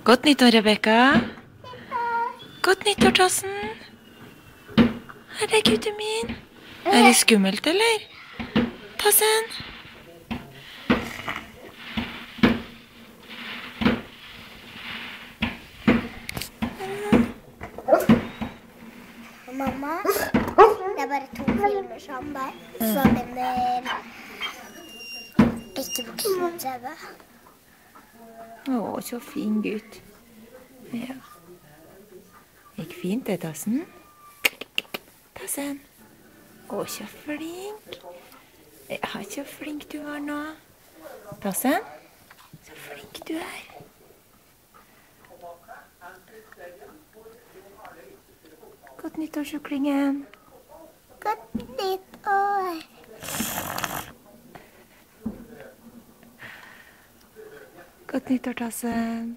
Godt nyttår, Rebekka. Godt nyttår, Tassen. Herregud min. Er det skummelt, eller? Tassen. Mamma, det er bare 2 filmer sammen, så begynner ikke voksen-TV. Å, så fin gutt. Ja. Gikk fint det, Tassen. Tassen. Å, så flink. Ja, så flink du var nå. Tassen, så flink du er. Godt nyttår, sjuklingen. Godt nyttår. Godt nyttår, Tassen.